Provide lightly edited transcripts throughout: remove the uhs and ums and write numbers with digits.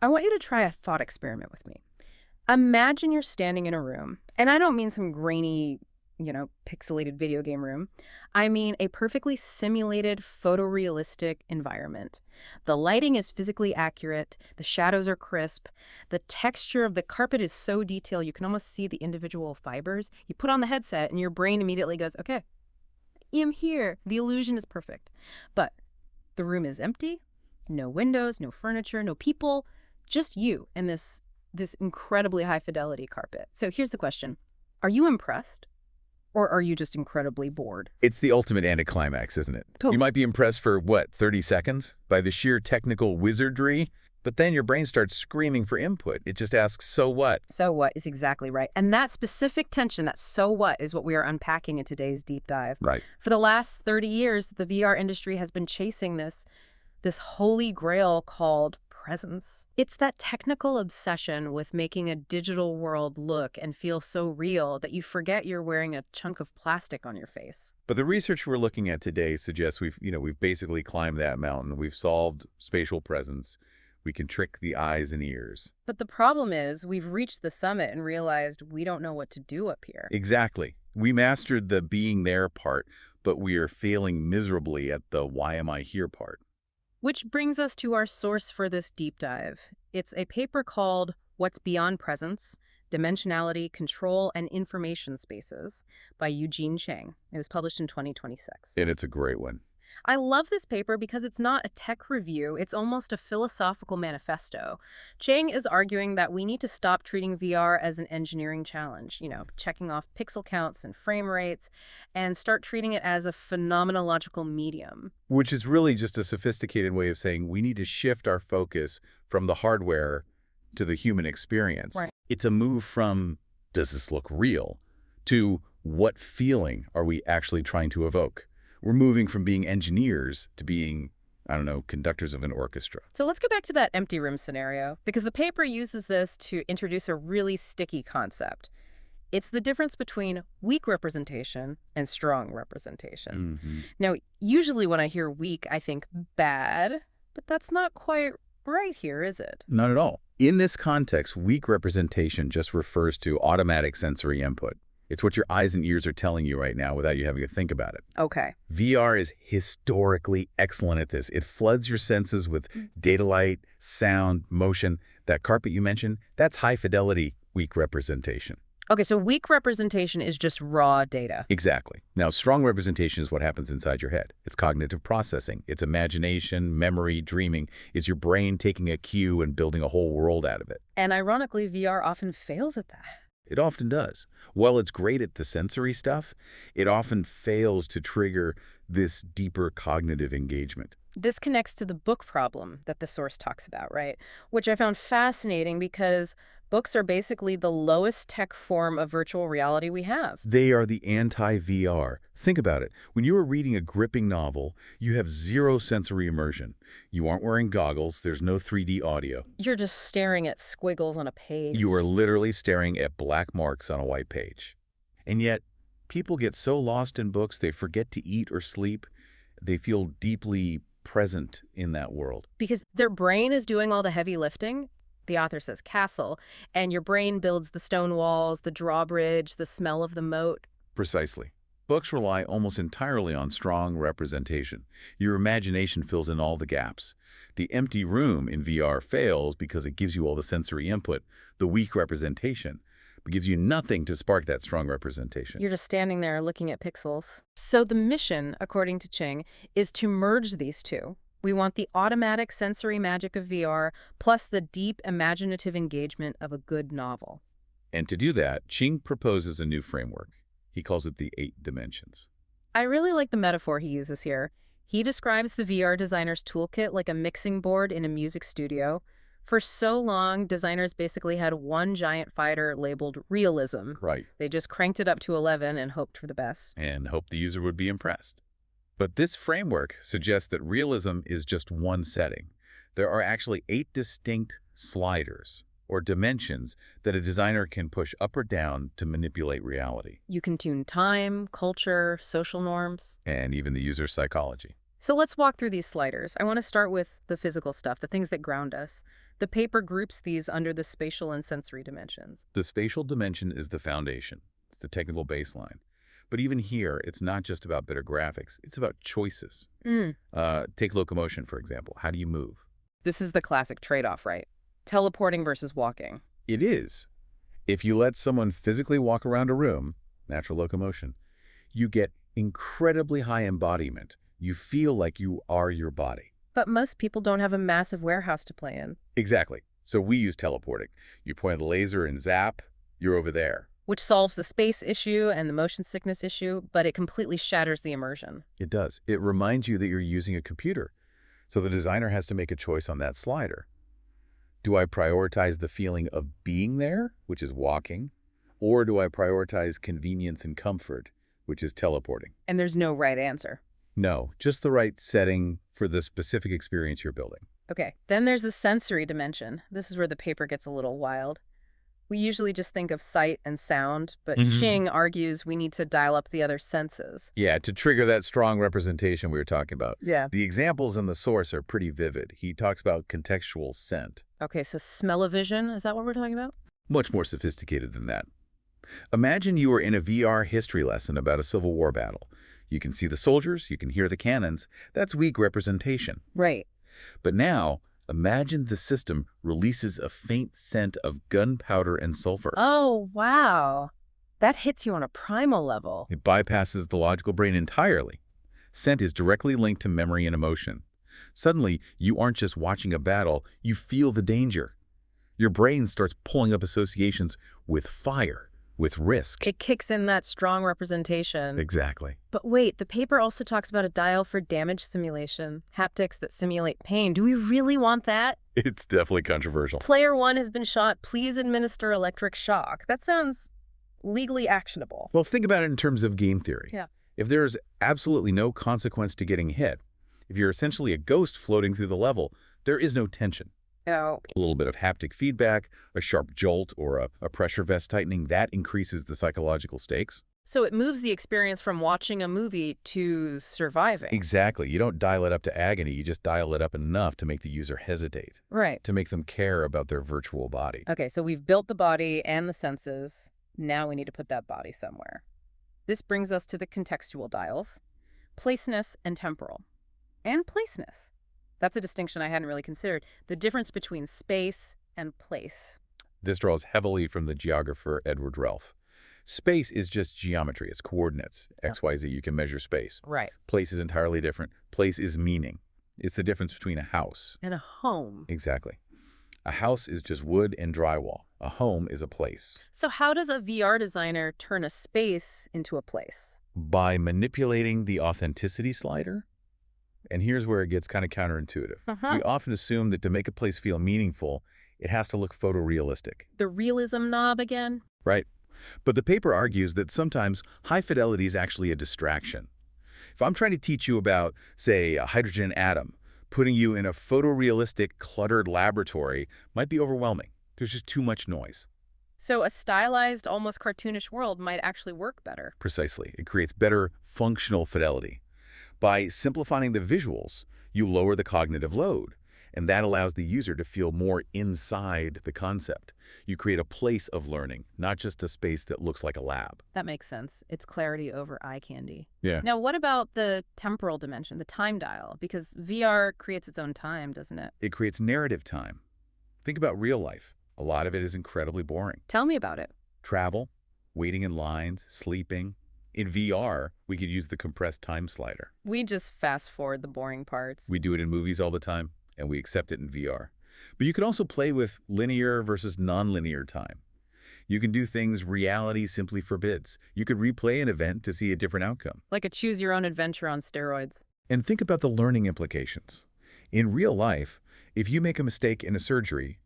I want you to try a thought experiment with me. Imagine you're standing in a room, and I don't mean some grainy, pixelated video game room. I mean a perfectly simulated, photorealistic environment. The lighting is physically accurate, the shadows are crisp, the texture of the carpet is so detailed you can almost see the individual fibers. You put on the headset and your brain immediately goes, okay, I'm here. The illusion is perfect. But the room is empty, no windows, no furniture, no people, just you and this incredibly high fidelity carpet. So here's the question. Are you impressed? Or are you just incredibly bored? It's the ultimate anticlimax, isn't it? Totally. You might be impressed for, 30 seconds by the sheer technical wizardry, but then your brain starts screaming for input. It just asks, so what? So what is exactly right. And that specific tension, that so what, is what we are unpacking in today's deep dive. Right. For the last 30 years, the VR industry has been chasing this holy grail called presence. It's that technical obsession with making a digital world look and feel so real that you forget you're wearing a chunk of plastic on your face. But the research we're looking at today suggests we've basically climbed that mountain. We've solved spatial presence. We can trick the eyes and ears. But the problem is we've reached the summit and realized we don't know what to do up here. Exactly. We mastered the being there part, but we are failing miserably at the why am I here part. Which brings us to our source for this deep dive. It's a paper called What's Beyond Presence? Dimensionality, Control, and Information Spaces by Eugene Chang. It was published in 2026. And it's a great one. I love this paper because it's not a tech review, it's almost a philosophical manifesto. Chang is arguing that we need to stop treating VR as an engineering challenge, checking off pixel counts and frame rates, and start treating it as a phenomenological medium. Which is really just a sophisticated way of saying we need to shift our focus from the hardware to the human experience. Right. It's a move from, does this look real, to what feeling are we actually trying to evoke? We're moving from being engineers to being, conductors of an orchestra. So let's go back to that empty room scenario, because the paper uses this to introduce a really sticky concept. It's the difference between weak representation and strong representation. Mm-hmm. Now, usually when I hear weak, I think bad, but that's not quite right here, is it? Not at all. In this context, weak representation just refers to automatic sensory input. It's what your eyes and ears are telling you right now without you having to think about it. Okay. VR is historically excellent at this. It floods your senses with data light, sound, motion. That carpet you mentioned, that's high-fidelity weak representation. Okay, so weak representation is just raw data. Exactly. Now, strong representation is what happens inside your head. It's cognitive processing. It's imagination, memory, dreaming. It's your brain taking a cue and building a whole world out of it. And ironically, VR often fails at that. It often does. While it's great at the sensory stuff, it often fails to trigger this deeper cognitive engagement. This connects to the book problem that the source talks about, right? Which I found fascinating because books are basically the lowest tech form of virtual reality we have. They are the anti-VR. Think about it. When you are reading a gripping novel, you have zero sensory immersion. You aren't wearing goggles. There's no 3D audio. You're just staring at squiggles on a page. You are literally staring at black marks on a white page. And yet, people get so lost in books, they forget to eat or sleep. They feel deeply present in that world. Because their brain is doing all the heavy lifting. The author says castle, and your brain builds the stone walls, the drawbridge, the smell of the moat. Precisely. Books rely almost entirely on strong representation. Your imagination fills in all the gaps. The empty room in VR fails because it gives you all the sensory input. The weak representation gives you nothing to spark that strong representation. You're just standing there looking at pixels. So the mission, according to Chang, is to merge these two. We want the automatic sensory magic of VR plus the deep imaginative engagement of a good novel. And to do that, Ching proposes a new framework. He calls it the 8 dimensions. I really like the metaphor he uses here. He describes the VR designer's toolkit like a mixing board in a music studio. For so long, designers basically had one giant fighter labeled realism. Right. They just cranked it up to 11 and hoped for the best. And hoped the user would be impressed. But this framework suggests that realism is just one setting. There are actually 8 distinct sliders, or dimensions, that a designer can push up or down to manipulate reality. You can tune time, culture, social norms. And even the user's psychology. So let's walk through these sliders. I want to start with the physical stuff, the things that ground us. The paper groups these under the spatial and sensory dimensions. The spatial dimension is the foundation. It's the technical baseline. But even here, it's not just about better graphics. It's about choices. Mm. Take locomotion, for example. How do you move? This is the classic trade-off, right? Teleporting versus walking. It is. If you let someone physically walk around a room, natural locomotion, you get incredibly high embodiment. You feel like you are your body. But most people don't have a massive warehouse to play in. Exactly. So we use teleporting. You point at the laser and zap, you're over there. Which solves the space issue and the motion sickness issue, but it completely shatters the immersion. It does. It reminds you that you're using a computer. So the designer has to make a choice on that slider. Do I prioritize the feeling of being there, which is walking, or do I prioritize convenience and comfort, which is teleporting? And there's no right answer. No, just the right setting for the specific experience you're building. Okay, then there's the sensory dimension. This is where the paper gets a little wild. We usually just think of sight and sound, but Xing argues we need to dial up the other senses. Yeah, to trigger that strong representation we were talking about. Yeah. The examples in the source are pretty vivid. He talks about contextual scent. Okay, so smell-o-vision, is that what we're talking about? Much more sophisticated than that. Imagine you were in a VR history lesson about a Civil War battle. You can see the soldiers, you can hear the cannons. That's weak representation. Right. But now, imagine the system releases a faint scent of gunpowder and sulfur. Oh, wow. That hits you on a primal level. It bypasses the logical brain entirely. Scent is directly linked to memory and emotion. Suddenly, you aren't just watching a battle, you feel the danger. Your brain starts pulling up associations with fire, with risk. It kicks in that strong representation. Exactly. But wait, the paper also talks about a dial for damage simulation, haptics that simulate pain. Do we really want that? It's definitely controversial. Player 1 has been shot. Please administer electric shock. That sounds legally actionable. Well, think about it in terms of game theory. Yeah. If there's absolutely no consequence to getting hit, if you're essentially a ghost floating through the level, there is no tension. Oh. A little bit of haptic feedback, a sharp jolt, or a pressure vest tightening, that increases the psychological stakes. So it moves the experience from watching a movie to surviving. Exactly. You don't dial it up to agony. You just dial it up enough to make the user hesitate, Right. to make them care about their virtual body. Okay, so we've built the body and the senses. Now we need to put that body somewhere. This brings us to the contextual dials, placeness and temporal. And placeness. That's a distinction I hadn't really considered. The difference between space and place. This draws heavily from the geographer Edward Ralph. Space is just geometry. It's coordinates. X, Y, Z. You can measure space. Right. Place is entirely different. Place is meaning. It's the difference between a house. And a home. Exactly. A house is just wood and drywall. A home is a place. So how does a VR designer turn a space into a place? By manipulating the authenticity slider. And here's where it gets kind of counterintuitive. We often assume that to make a place feel meaningful, it has to look photorealistic. The realism knob again? Right. But the paper argues that sometimes high fidelity is actually a distraction. If I'm trying to teach you about, say, a hydrogen atom, putting you in a photorealistic, cluttered laboratory might be overwhelming. There's just too much noise. So a stylized, almost cartoonish world might actually work better. Precisely. It creates better functional fidelity. By simplifying the visuals, you lower the cognitive load, and that allows the user to feel more inside the concept. You create a place of learning, not just a space that looks like a lab. That makes sense. It's clarity over eye candy. Yeah. Now, what about the temporal dimension, the time dial? Because VR creates its own time, doesn't it? It creates narrative time. Think about real life. A lot of it is incredibly boring. Tell me about it. Travel, waiting in lines, sleeping. In VR, we could use the compressed time slider. We just fast forward the boring parts. We do it in movies all the time, and we accept it in VR. But you can also play with linear versus nonlinear time. You can do things reality simply forbids. You could replay an event to see a different outcome. Like a choose-your-own-adventure on steroids. And think about the learning implications. In real life, if you make a mistake in a surgery,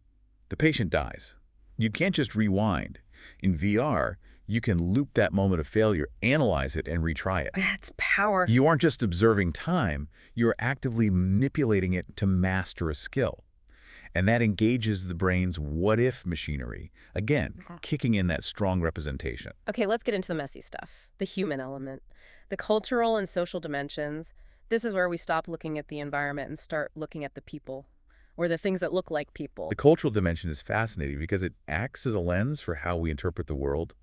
the patient dies. You can't just rewind. In VR, you can loop that moment of failure, analyze it, and retry it. That's power. You aren't just observing time, you're actively manipulating it to master a skill. And that engages the brain's what-if machinery, again, kicking in that strong representation. Okay, let's get into the messy stuff. The human element. The cultural and social dimensions. This is where we stop looking at the environment and start looking at the people. or the things that look like The people. cultural dimension is fascinating because it acts as a lens for how we interpret the world.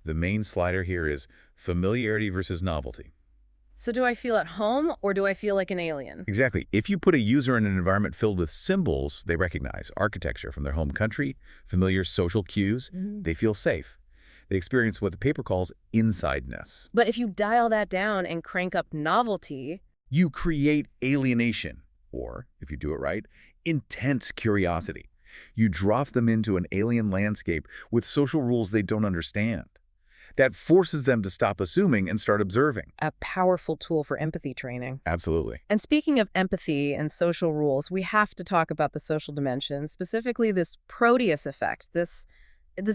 The main slider here is familiarity versus novelty. So do I feel at home or do I feel like an alien? Exactly. If you put a user in an environment filled with symbols they recognize, architecture from their home country, familiar social cues, Mhm. they feel safe. They experience what the paper calls insideness. But if you dial that down and crank up novelty, You create alienation, or, if you do it right, intense curiosity. You drop them into an alien landscape with social rules they don't understand. That forces them to stop assuming and start observing. a powerful tool for empathy training. Absolutely. And speaking of empathy and social rules, we have to talk about the social dimension, specifically this Proteus effect. This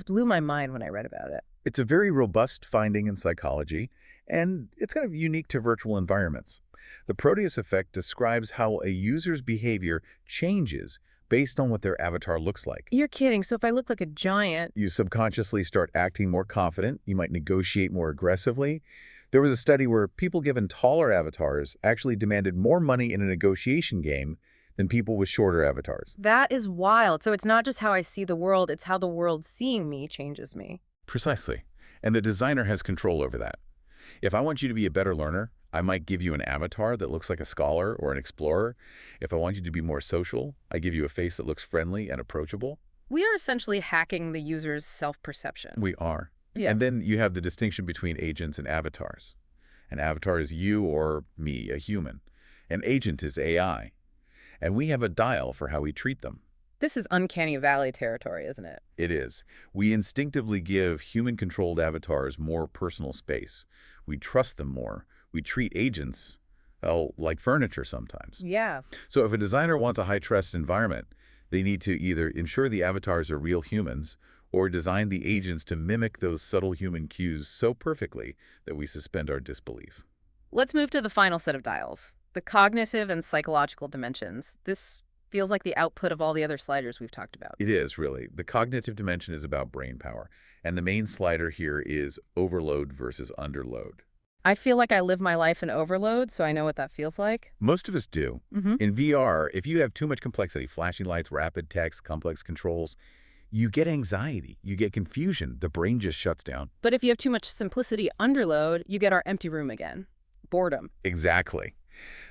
blew my mind when I read about it. It's a very robust finding in psychology, and it's kind of unique to virtual environments. The Proteus effect describes how a user's behavior changes based on what their avatar looks like. You're kidding. So if I look like a giant, You subconsciously start acting more confident. You might negotiate more aggressively. There was a study where people given taller avatars actually demanded more money in a negotiation game than people with shorter avatars. that is wild. So it's not just how I see the world, it's how the world seeing me changes me. Precisely. And the designer has control over that. If I want you to be a better learner, I might give you an avatar that looks like a scholar or an explorer. If I want you to be more social, I give you a face that looks friendly and approachable. We are essentially hacking the user's self-perception. We are. Yeah. And then you have the distinction between agents and avatars. An avatar is you or me, a human. An agent is AI. And we have a dial for how we treat them. This is uncanny valley territory, isn't it? It is. We instinctively give human-controlled avatars more personal space. We trust them more. We treat agents, well, like furniture sometimes. Yeah. So if a designer wants a high-trust environment, they need to either ensure the avatars are real humans or design the agents to mimic those subtle human cues so perfectly that we suspend our disbelief. Let's move to the final set of dials, the cognitive and psychological dimensions. This feels like the output of all the other sliders we've talked about. It is, really. The cognitive dimension is about brain power, and the main slider here is overload versus underload. I feel like I live my life in overload, so I know what that feels like. Most of us do. Mm-hmm. In VR, if you have too much complexity, flashing lights, rapid text, complex controls, you get anxiety, you get confusion, the brain just shuts down. But if you have too much simplicity underload, you get our empty room again. Boredom. Exactly.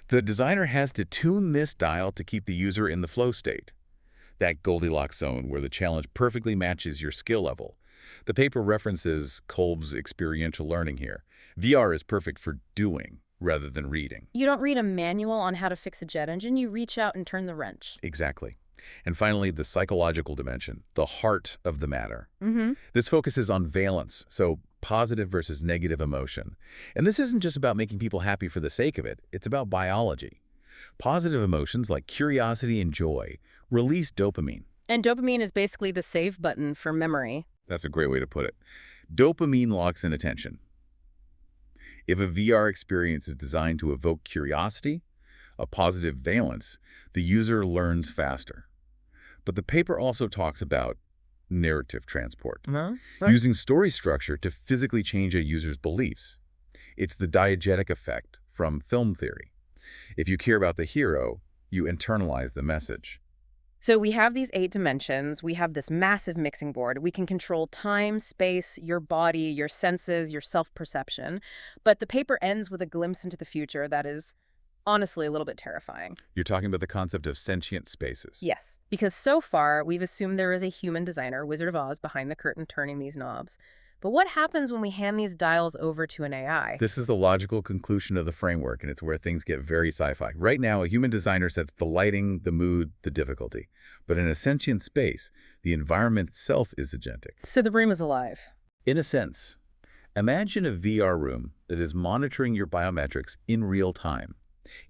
The designer has to tune this dial to keep the user in the flow state, that Goldilocks zone where the challenge perfectly matches your skill level. The paper references Kolb's experiential learning here. VR is perfect for doing rather than reading. You don't read a manual on how to fix a jet engine, you reach out and turn the wrench. Exactly. And finally, the psychological dimension, the heart of the matter. Mm-hmm. This focuses on valence, so positive versus negative emotion. And this isn't just about making people happy for the sake of it. It's about biology. Positive emotions like curiosity and joy release dopamine. And dopamine is basically the save button for memory. That's a great way to put it. Dopamine locks in attention. If a VR experience is designed to evoke curiosity, a positive valence, the user learns faster. But the paper also talks about narrative transport, Right. using story structure to physically change a user's beliefs. It's the diegetic effect from film theory. If you care about the hero, you internalize the message. So we have these 8 dimensions. We have this massive mixing board. We can control time, space, your body, your senses, your self-perception. But the paper ends with a glimpse into the future that is honestly a little bit terrifying. You're talking about the concept of sentient spaces. Yes, because so far we've assumed there is a human designer, Wizard of Oz, behind the curtain turning these knobs. But what happens when we hand these dials over to an AI? This is the logical conclusion of the framework, and it's where things get very sci-fi. Right now, a human designer sets the lighting, the mood, the difficulty. But in a sentient space, the environment itself is agentic. So the room is alive. In a sense, imagine a VR room that is monitoring your biometrics in real time.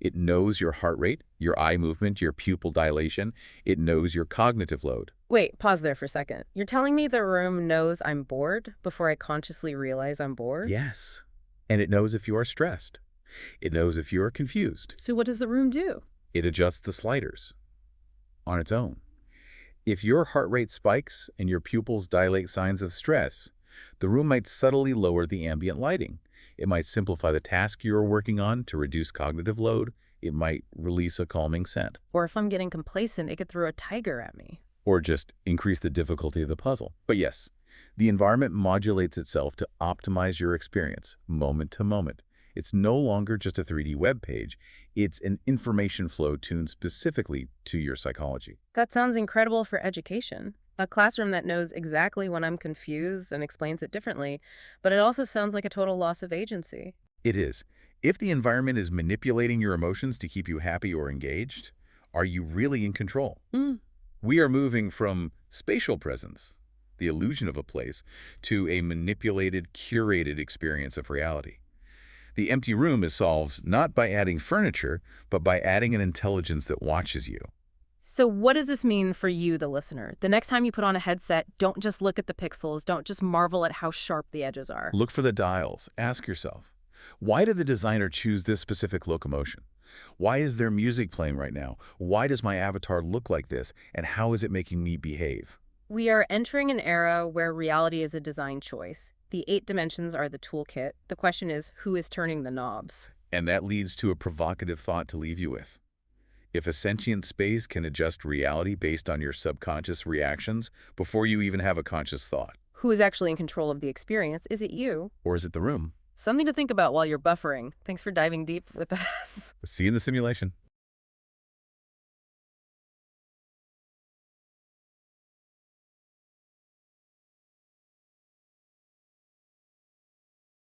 It knows your heart rate, your eye movement, your pupil dilation. It knows your cognitive load. Wait, pause there for a second. You're telling me the room knows I'm bored before I consciously realize I'm bored? Yes. And it knows if you are stressed. It knows if you are confused. So what does the room do? It adjusts the sliders on its own. If your heart rate spikes and your pupils dilate signs of stress, the room might subtly lower the ambient lighting. It might simplify the task you're working on to reduce cognitive load It might release a calming scent, Or if I'm getting complacent, it could throw a tiger at me. or just increase the difficulty of the puzzle. But yes, the environment modulates itself to optimize your experience, moment to moment. It's no longer just a 3D web page. It's an information flow tuned specifically to your psychology. That sounds incredible for education. A classroom that knows exactly when I'm confused and explains it differently, but it also sounds like a total loss of agency. It is. If the environment is manipulating your emotions to keep you happy or engaged, are you really in control? Mm. We are moving from spatial presence, the illusion of a place, to a manipulated, curated experience of reality. The empty room is solved not by adding furniture, but by adding an intelligence that watches you. So what does this mean for you, the listener? The next time you put on a headset, don't just look at the pixels, don't just marvel at how sharp the edges are. Look for the dials. Ask yourself, why did the designer choose this specific locomotion? Why is there music playing right now? Why does my avatar look like this? And how is it making me behave? We are entering an era where reality is a design choice. The 8 dimensions are the toolkit. The question is, who is turning the knobs? And that leads to a provocative thought to leave you with. If a sentient space can adjust reality based on your subconscious reactions before you even have a conscious thought, Who is actually in control of the experience? Is it you? or is it the room? Something to think about while you're buffering. Thanks for diving deep with us. See you in the simulation.